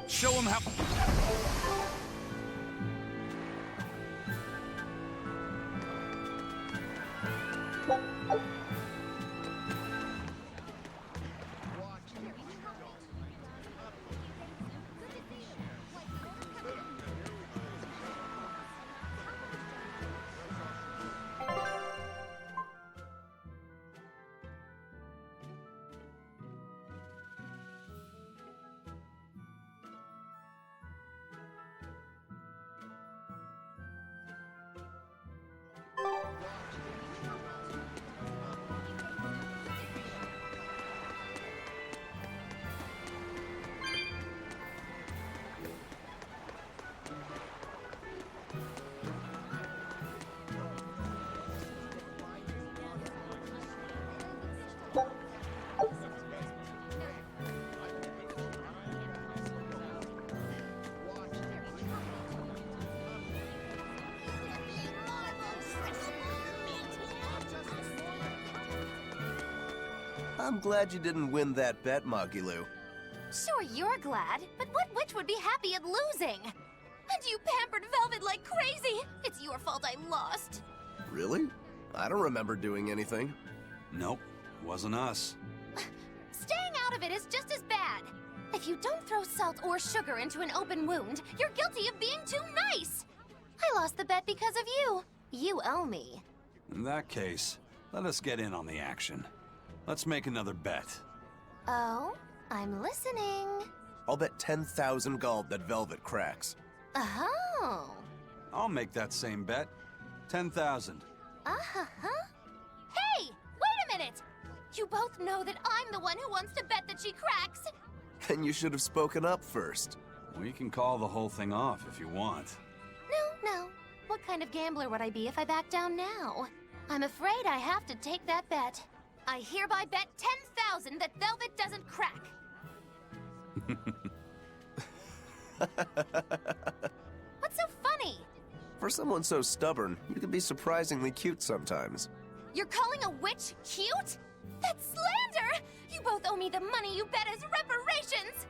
Show him how... I'm glad you didn't win that bet, Magilou. Sure, you're glad, but what witch would be happy at losing? And you pampered Velvet like crazy! It's your fault I lost. Really? I don't remember doing anything. Nope, wasn't us. Staying out of it is just as bad. If you don't throw salt or sugar into an open wound, you're guilty of being too nice. I lost the bet because of you. You owe me. In that case, let us get in on the action. Let's make another bet. Oh? I'm listening. I'll bet 10,000 gold that Velvet cracks. Oh. I'll make that same bet. 10,000. Uh-huh. Hey! Wait a minute! You both know that I'm the one who wants to bet that she cracks. Then you should have spoken up first. We can call the whole thing off if you want. No. What kind of gambler would I be if I back down now? I'm afraid I have to take that bet. I hereby bet 10,000 that Velvet doesn't crack. What's so funny? For someone so stubborn, you can be surprisingly cute sometimes. You're calling a witch cute? That's slander! You both owe me the money you bet as reparations!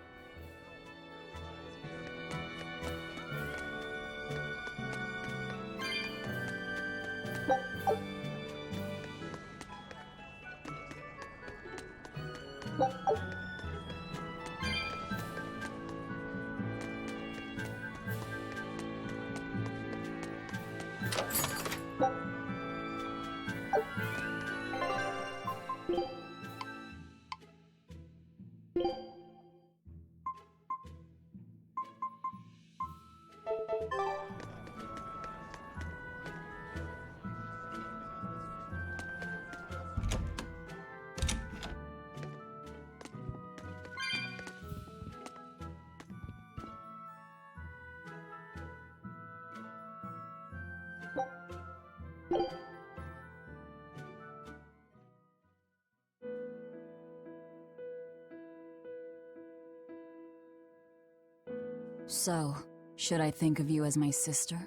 So, should I think of you as my sister?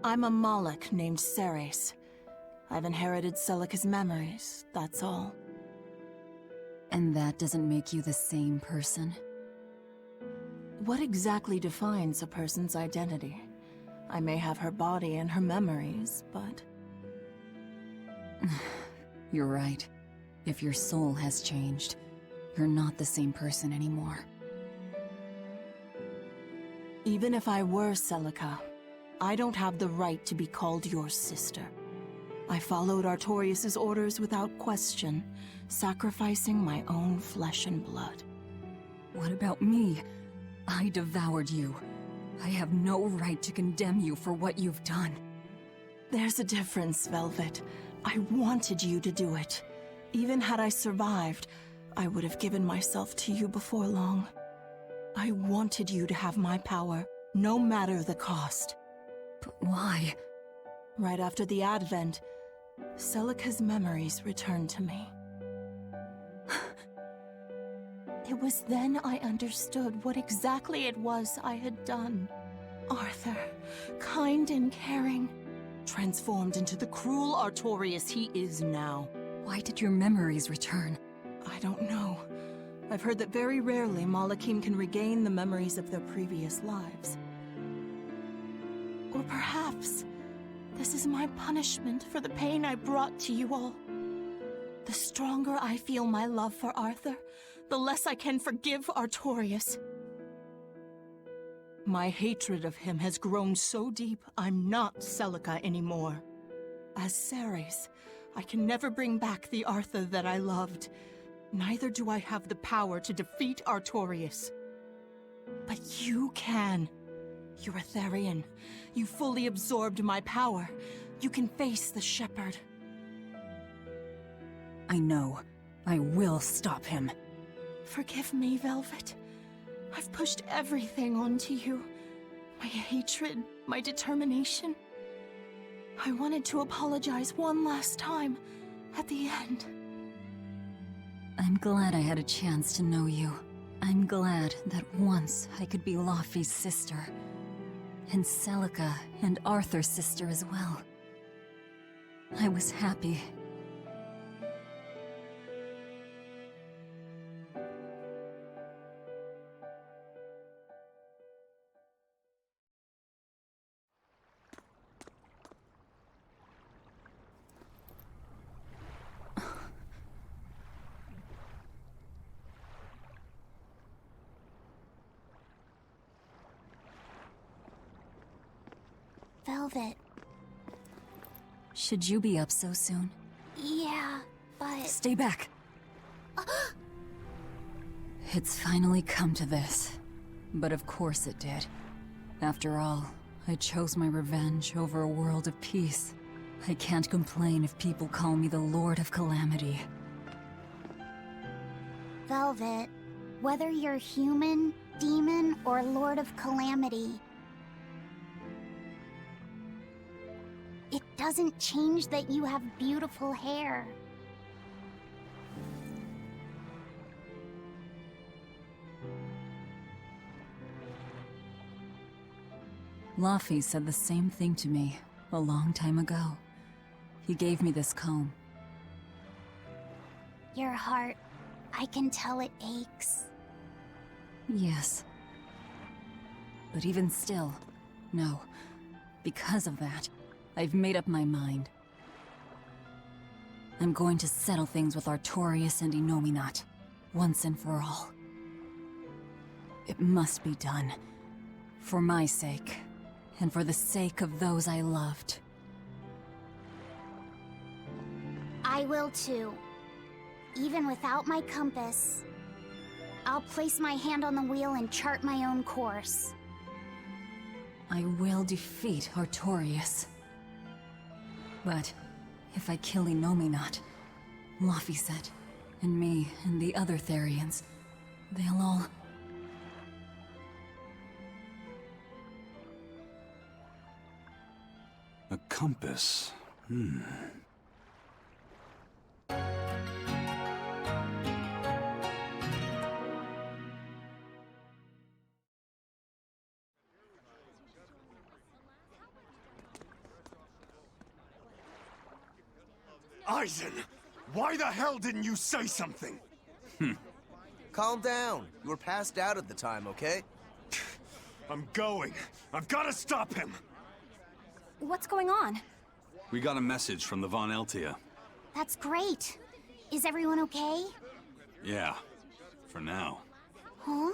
I'm a Moloch named Ceres. I've inherited Celica's memories, that's all. And that doesn't make you the same person? What exactly defines a person's identity? I may have her body and her memories, but... You're right. If your soul has changed, you're not the same person anymore. Even if I were Celica, I don't have the right to be called your sister. I followed Artorius' orders without question, sacrificing my own flesh and blood. What about me? I devoured you. I have no right to condemn you for what you've done. There's a difference, Velvet. I wanted you to do it. Even had I survived, I would have given myself to you before long. I wanted you to have my power, no matter the cost. But why? Right after the Advent, Celica's memories returned to me. It was then I understood what exactly it was I had done. Arthur, kind and caring, transformed into the cruel Artorius he is now. Why did your memories return? I don't know. I've heard that very rarely Malakim can regain the memories of their previous lives. Or perhaps this is my punishment for the pain I brought to you all. The stronger I feel my love for Arthur, the less I can forgive Artorius. My hatred of him has grown so deep, I'm not Celica anymore. As Ceres, I can never bring back the Arthur that I loved. Neither do I have the power to defeat Artorius. But you can. You're a Therian. You fully absorbed my power. You can face the Shepherd. I know. I will stop him. Forgive me, Velvet. I've pushed everything onto you. My hatred, my determination. I wanted to apologize one last time, at the end. I'm glad I had a chance to know you. I'm glad that once I could be Laufey's sister. And Celica and Arthur's sister as well. I was happy. Velvet. Should you be up so soon? Yeah, but... Stay back! It's finally come to this. But of course it did. After all, I chose my revenge over a world of peace. I can't complain if people call me the Lord of Calamity. Velvet, whether you're human, demon, or Lord of Calamity, it doesn't change that you have beautiful hair. Laufey said the same thing to me a long time ago. He gave me this comb. Your heart, I can tell it aches. Yes. But even still, no. Because of that, I've made up my mind. I'm going to settle things with Artorius and Innominat, once and for all. It must be done. For my sake, and for the sake of those I loved. I will too. Even without my compass, I'll place my hand on the wheel and chart my own course. I will defeat Artorius. But if I kill Innominat, Laufey said, and me and the other Therians, they'll all... A compass. Eisen! Why the hell didn't you say something? Calm down. You were passed out at the time, okay? I'm going. I've got to stop him! What's going on? We got a message from the Von Eltia. That's great. Is everyone okay? Yeah, for now. Huh?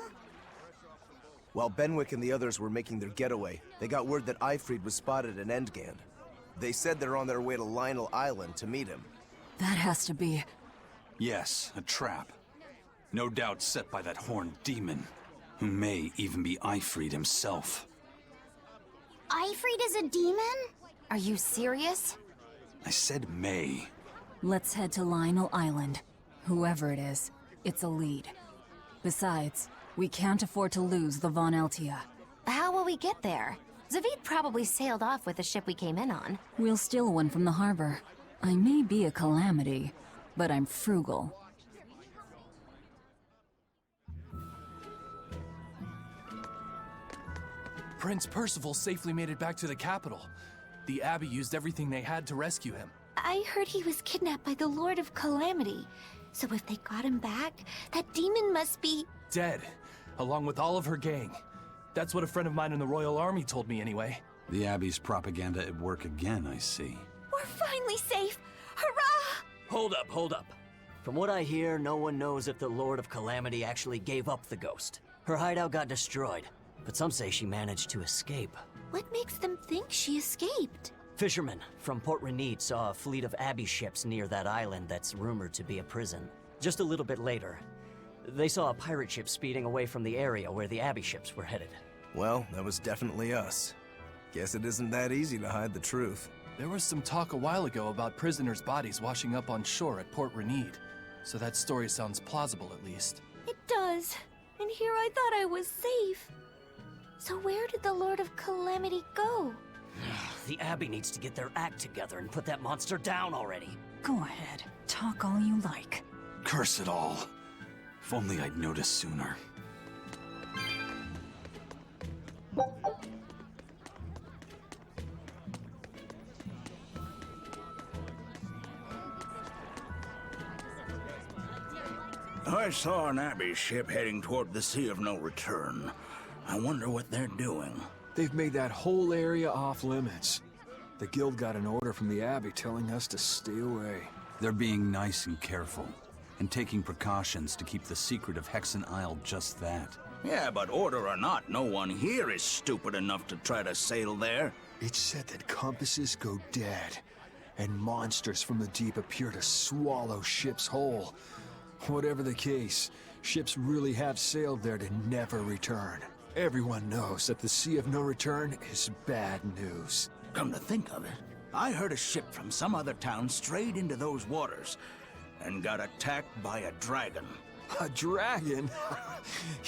While Benwick and the others were making their getaway, they got word that Eifried was spotted at Endgand. They said they're on their way to Lionel Island to meet him. That has to be... Yes, a trap. No doubt set by that horned demon, who may even be Eifried himself. Eifried is a demon? Are you serious? I said may. Let's head to Lionel Island. Whoever it is, it's a lead. Besides, we can't afford to lose the Von Eltia. How will we get there? Zavid probably sailed off with the ship we came in on. We'll steal one from the harbor. I may be a calamity, but I'm frugal. Prince Percival safely made it back to the capital. The Abbey used everything they had to rescue him. I heard he was kidnapped by the Lord of Calamity. So if they got him back, that demon must be... Dead, along with all of her gang. That's what a friend of mine in the Royal Army told me anyway. The Abbey's propaganda at work again, I see. We're finally safe! Hurrah! Hold up. From what I hear, no one knows if the Lord of Calamity actually gave up the ghost. Her hideout got destroyed, but some say she managed to escape. What makes them think she escaped? Fishermen from Port Renede saw a fleet of Abbey ships near that island that's rumored to be a prison. Just a little bit later, they saw a pirate ship speeding away from the area where the Abbey ships were headed. Well, that was definitely us. Guess it isn't that easy to hide the truth. There was some talk a while ago about prisoners' bodies washing up on shore at Port Renede. So that story sounds plausible, at least. It does. And here I thought I was safe. So where did the Lord of Calamity go? The Abbey needs to get their act together and put that monster down already. Go ahead. Talk all you like. Curse it all. If only I'd noticed sooner. I saw an Abbey ship heading toward the Sea of No Return. I wonder what they're doing. They've made that whole area off limits. The Guild got an order from the Abbey telling us to stay away. They're being nice and careful, and taking precautions to keep the secret of Hexen Isle just that. Yeah, but order or not, no one here is stupid enough to try to sail there. It's said that compasses go dead, and monsters from the deep appear to swallow ships whole. Whatever the case, ships really have sailed there to never return. Everyone knows that the Sea of No Return is bad news. Come to think of it, I heard a ship from some other town strayed into those waters and got attacked by a dragon. A dragon?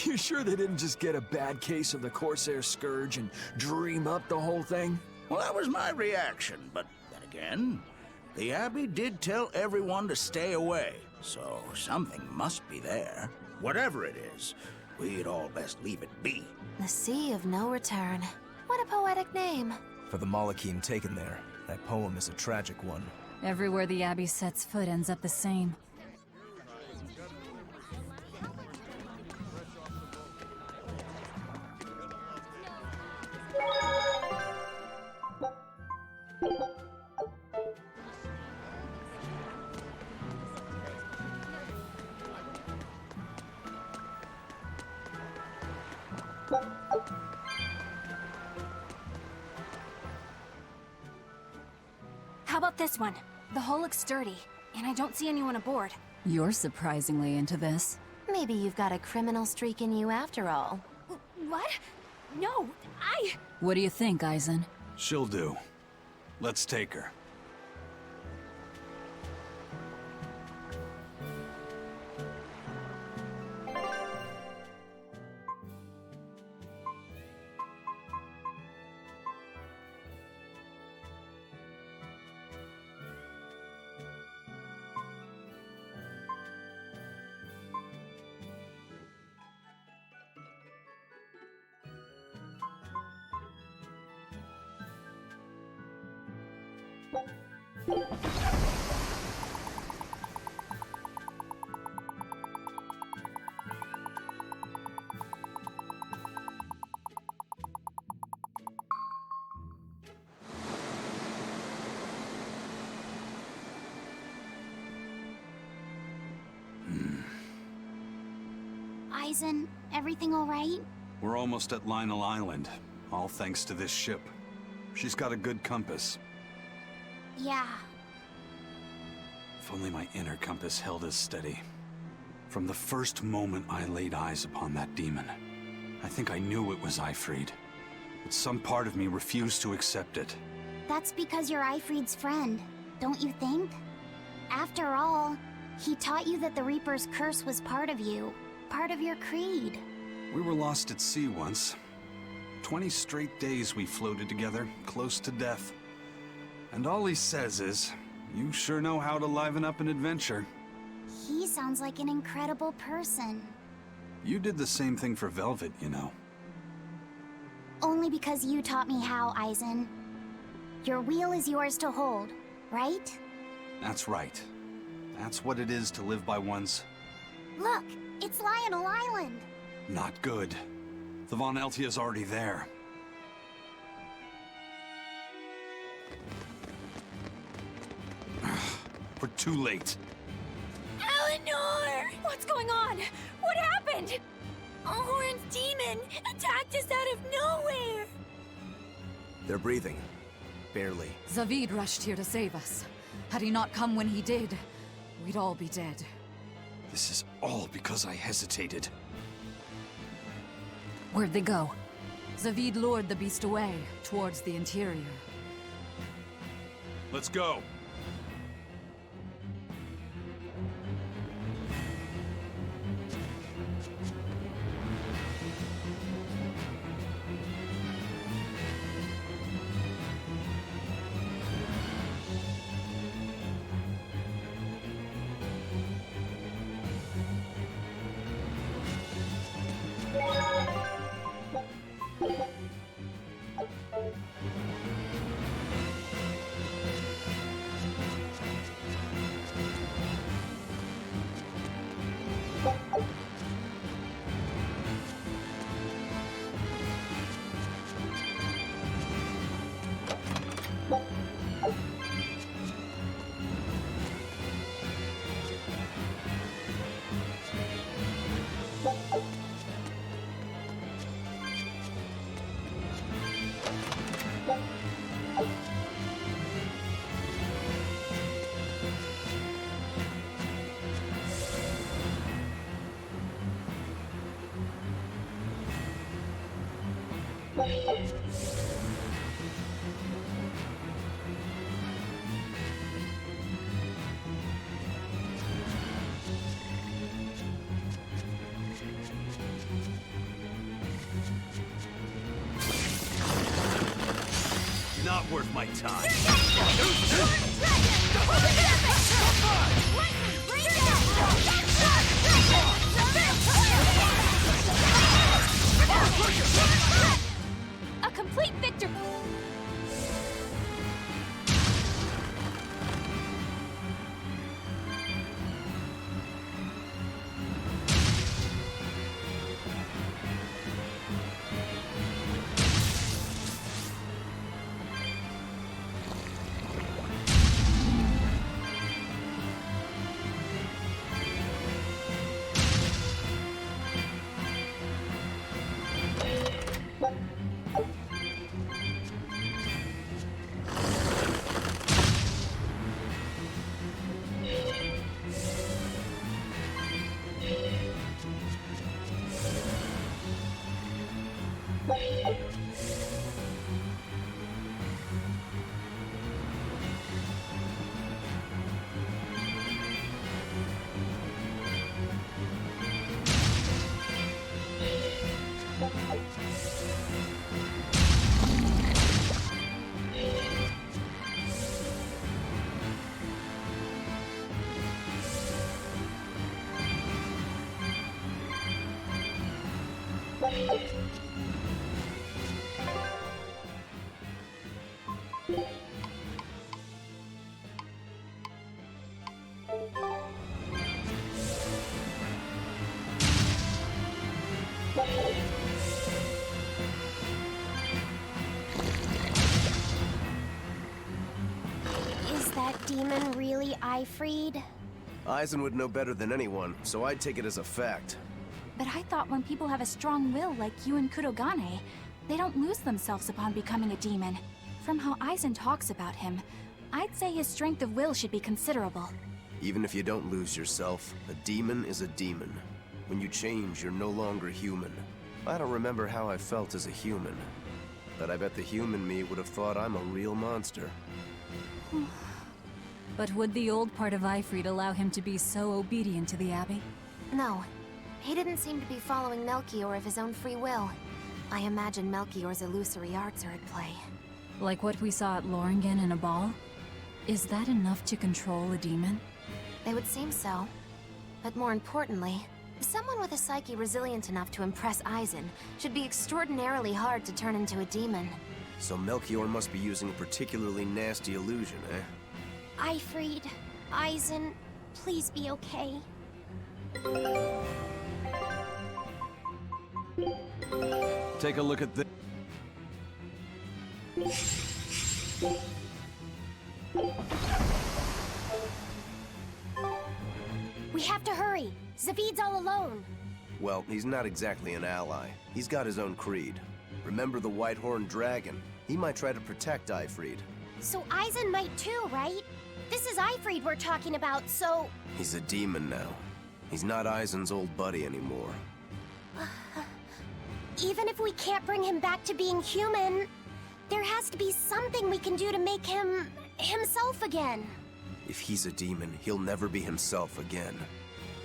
You sure they didn't just get a bad case of the Corsair Scourge and dream up the whole thing? Well, that was my reaction, but then again, the Abbey did tell everyone to stay away, so something must be there. Whatever it is, we'd all best leave it be. The Sea of No Return. What a poetic name. For the Malachim taken there, that poem is a tragic one. Everywhere the Abbey sets foot ends up the same. How about this one? The hull looks sturdy, and I don't see anyone aboard. You're surprisingly into this. Maybe you've got a criminal streak in you after all. What? No, What do you think, Eisen? She'll do. Let's take her. Eisen, everything all right? We're almost at Lionel Island, all thanks to this ship. She's got a good compass. Yeah. If only my inner compass held as steady. From the first moment I laid eyes upon that demon, I think I knew it was Ifrid. But some part of me refused to accept it. That's because you're Ifrid's friend, don't you think? After all, he taught you that the Reaper's curse was part of you, part of your creed. We were lost at sea once. 20 straight days we floated together, close to death. And all he says is, you sure know how to liven up an adventure. He sounds like an incredible person. You did the same thing for Velvet, you know. Only because you taught me how, Eisen. Your wheel is yours to hold, right? That's right. That's what it is to live by one's... Look, it's Lionel Island. Not good. The Von Eltia's already there. We're too late. Eleanor! What's going on? What happened? A horned demon attacked us out of nowhere! They're breathing. Barely. Zavid rushed here to save us. Had he not come when he did, we'd all be dead. This is all because I hesitated. Where'd they go? Zavid lured the beast away, towards the interior. Let's go. Not worth my time. A complete victory! Is that demon really Ifreed? Eisen would know better than anyone, so I'd take it as a fact. But I thought when people have a strong will like you and Kurogane, they don't lose themselves upon becoming a demon. From how Eisen talks about him, I'd say his strength of will should be considerable. Even if you don't lose yourself, a demon is a demon. When you change, you're no longer human. I don't remember how I felt as a human, but I bet the human me would have thought I'm a real monster. But would the old part of Ifreed allow him to be so obedient to the Abbey? No. He didn't seem to be following Melchior of his own free will. I imagine Melchior's illusory arts are at play. Like what we saw at Loringen in a ball? Is that enough to control a demon? They would seem so. But more importantly, someone with a psyche resilient enough to impress Eisen should be extraordinarily hard to turn into a demon. So Melchior must be using a particularly nasty illusion, eh? Ifreed, Eisen, please be okay. Take a look at this. We have to hurry. Zavid's all alone. Well, he's not exactly an ally. He's got his own creed. Remember the White-Horned Dragon? He might try to protect Ifrid. So Eisen might too, right? This is Ifrid we're talking about, so... He's a demon now. He's not Eisen's old buddy anymore. Even if we can't bring him back to being human, there has to be something we can do to make him... himself again. If he's a demon, he'll never be himself again.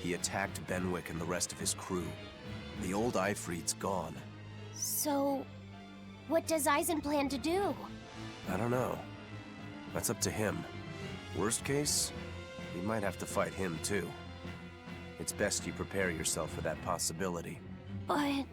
He attacked Benwick and the rest of his crew. The old Ifrid's gone. So... what does Eisen plan to do? I don't know. That's up to him. Worst case, we might have to fight him too. It's best you prepare yourself for that possibility. But...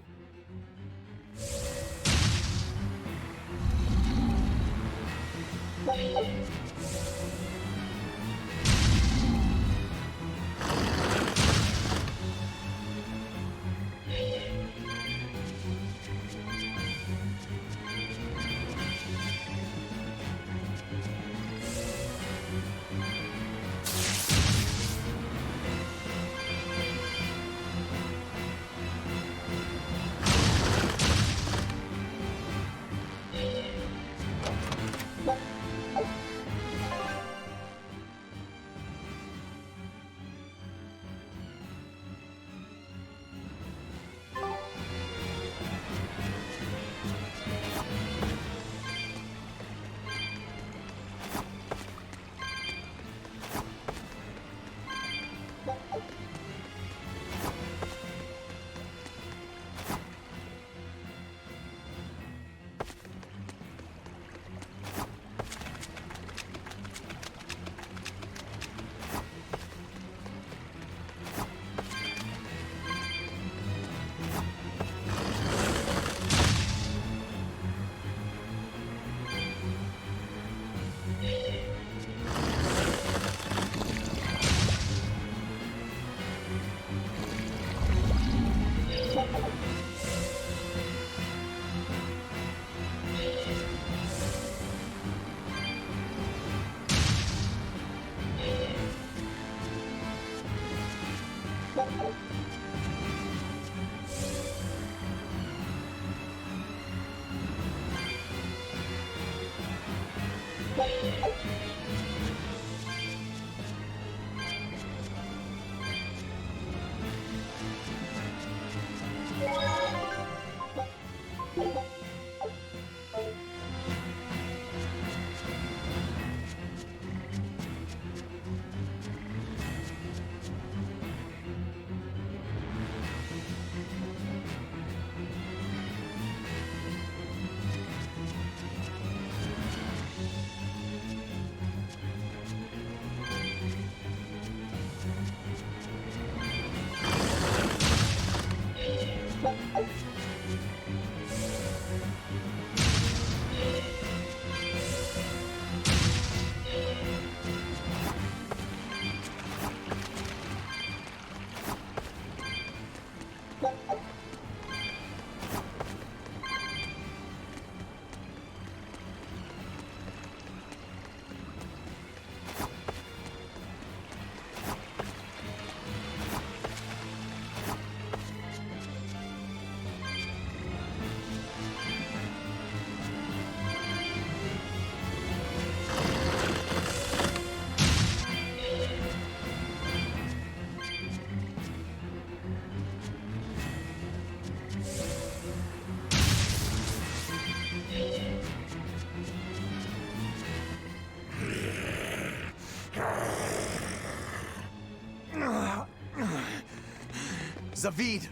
Zavid!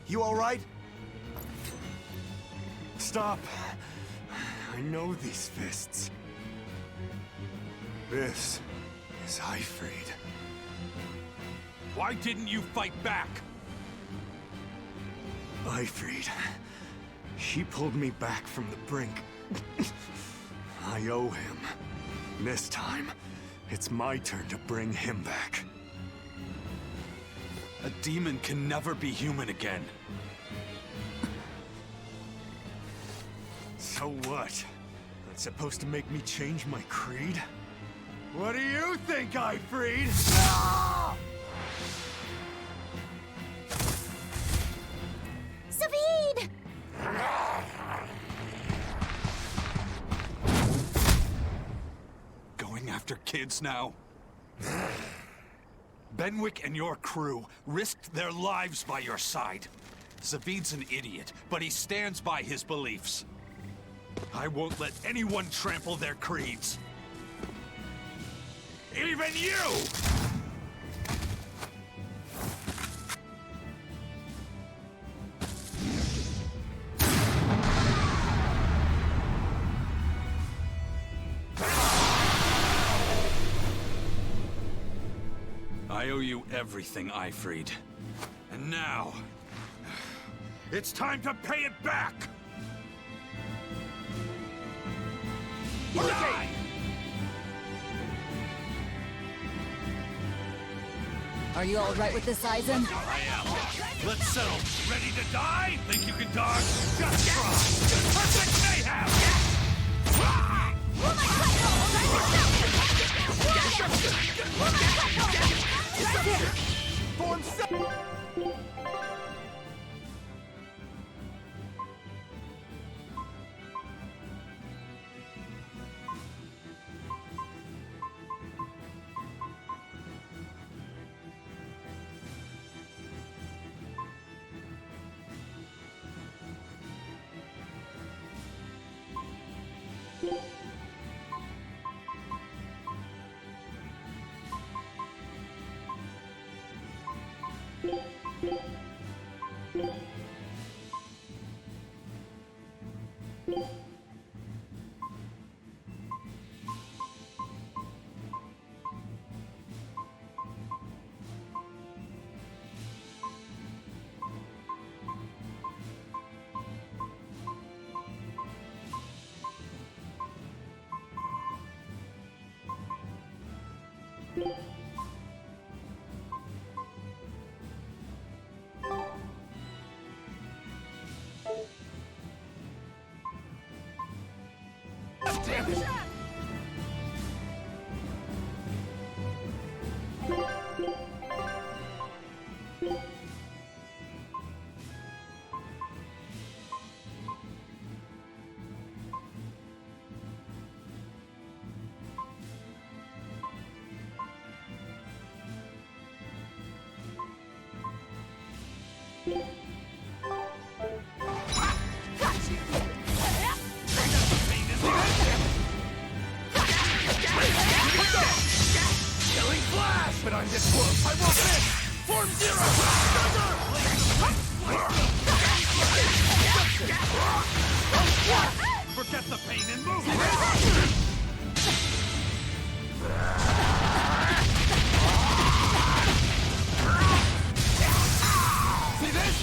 You alright? Stop! I know these fists. This is Ifrid. Why didn't you fight back? Ifrid. He pulled me back from the brink. I owe him. This time, It's my turn to bring him back. A demon can never be human again. So what? That's supposed to make me change my creed? What do you think, Ifreed? Savid! Going after kids now? Benwick and your crew risked their lives by your side. Savid's an idiot, but he stands by his beliefs. I won't let anyone trample their creeds. Even you! I owe you everything, Ifreed. And now... it's time to pay it back! Die! Are you all right with this, Eisen? I am. Let's settle. Ready to die? Think you can dodge? Just try! Perfect mayhem! Form seven! Damn it! Killing flash! But I'm this close, I won't miss! Form zero! Forget the pain and move! See this?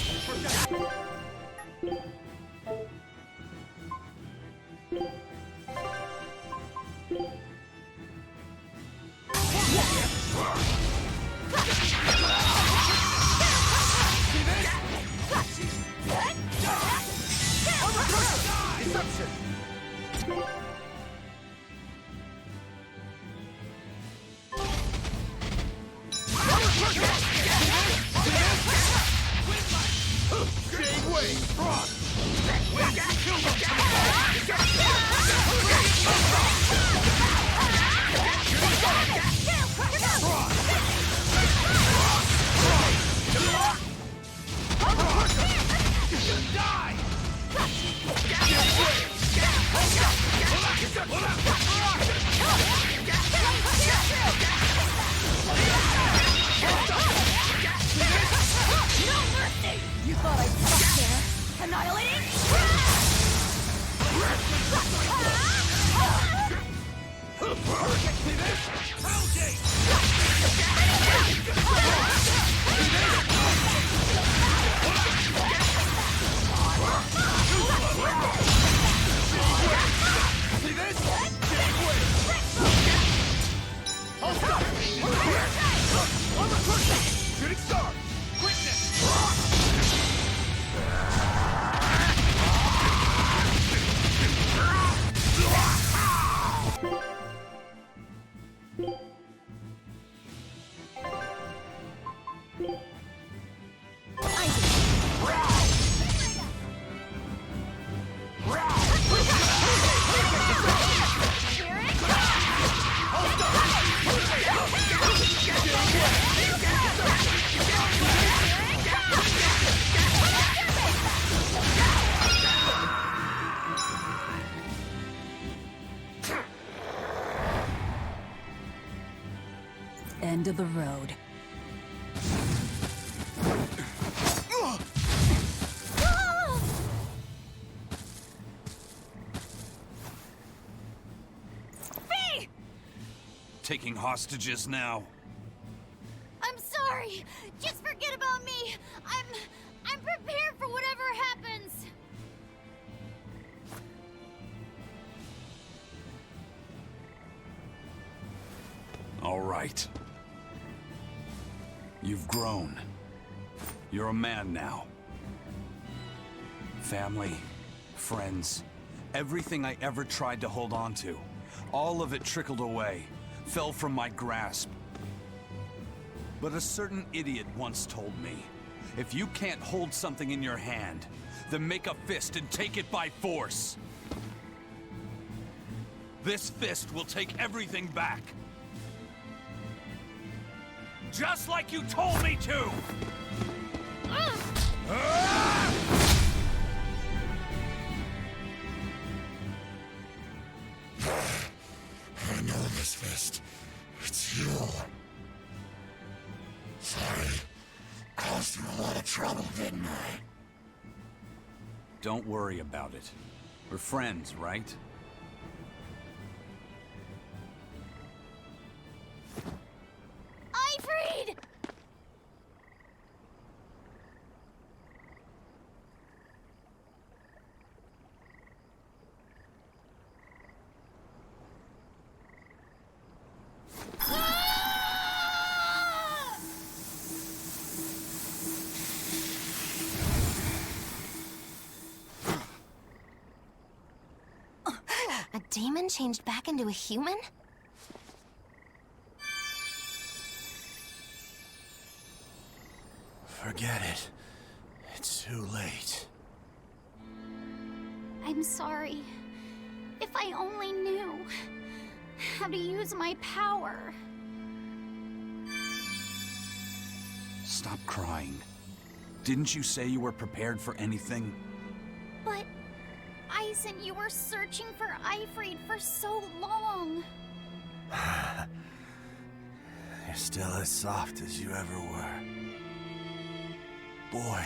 of the road. Taking hostages now. I'm sorry. Just forget about me. I'm prepared for whatever happens. All right. You've grown. You're a man now. Family, friends, everything I ever tried to hold on to, all of it trickled away, fell from my grasp. But a certain idiot once told me, if you can't hold something in your hand, then make a fist and take it by force. This fist will take everything back. Just like you told me to! I know this fist. It's you. Sorry. Caused you a lot of trouble, didn't I? Don't worry about it. We're friends, right? Ifrid! A demon changed back into a human? Forget it. It's too late. I'm sorry. If I only knew how to use my power. Stop crying. Didn't you say you were prepared for anything? But Eisen, you were searching for Ifrid for so long. You're still as soft as you ever were. Boy,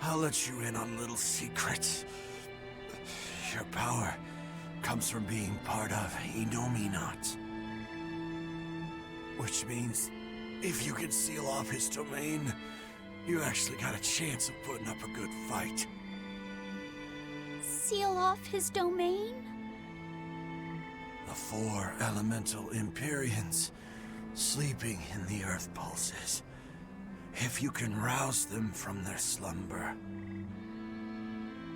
I'll let you in on little secrets. Your power comes from being part of Innominat. Which means, if you can seal off his domain, you actually got a chance of putting up a good fight. Seal off his domain? The 4 elemental Empyreans sleeping in the earth pulses. If you can rouse them from their slumber.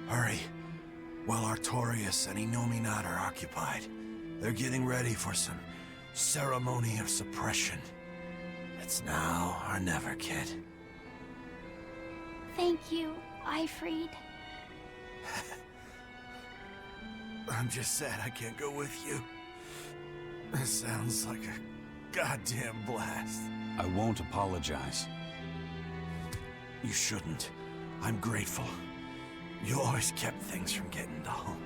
Hurry, while Artorias and Innominat are occupied. They're getting ready for some ceremony of suppression. It's now or never, kid. Thank you, Ifrid. I'm just sad I can't go with you. It sounds like a goddamn blast. I won't apologize. You shouldn't. I'm grateful. You always kept things from getting dull.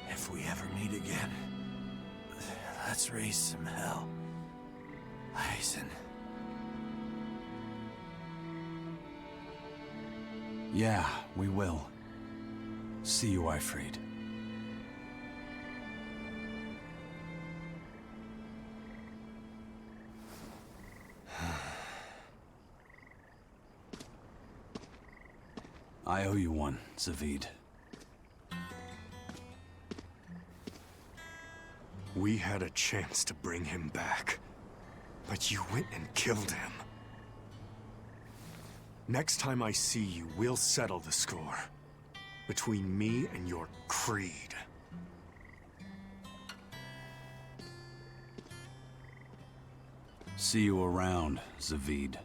If we ever meet again, let's raise some hell. Eisen. Yeah, we will. See you, Ifrid. I owe you one, Zavid. We had a chance to bring him back, but you went and killed him. Next time I see you, we'll settle the score. Between me and your creed. See you around, Zavid.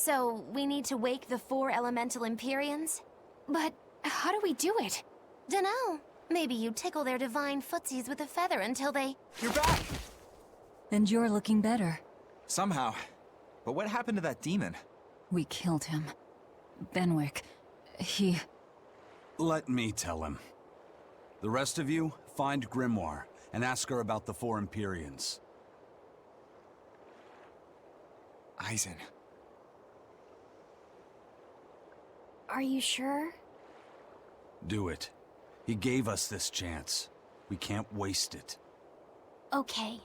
So, we need to wake the 4 elemental Empyreans? But how do we do it? Dunno. Maybe you tickle their divine footsies with a feather until they... You're back! And you're looking better. Somehow. But what happened to that demon? We killed him. Benwick. He... Let me tell him. The rest of you, find Grimoire and ask her about the 4 Empyreans. Eisen. Are you sure? Do it. He gave us this chance. We can't waste it. Okay.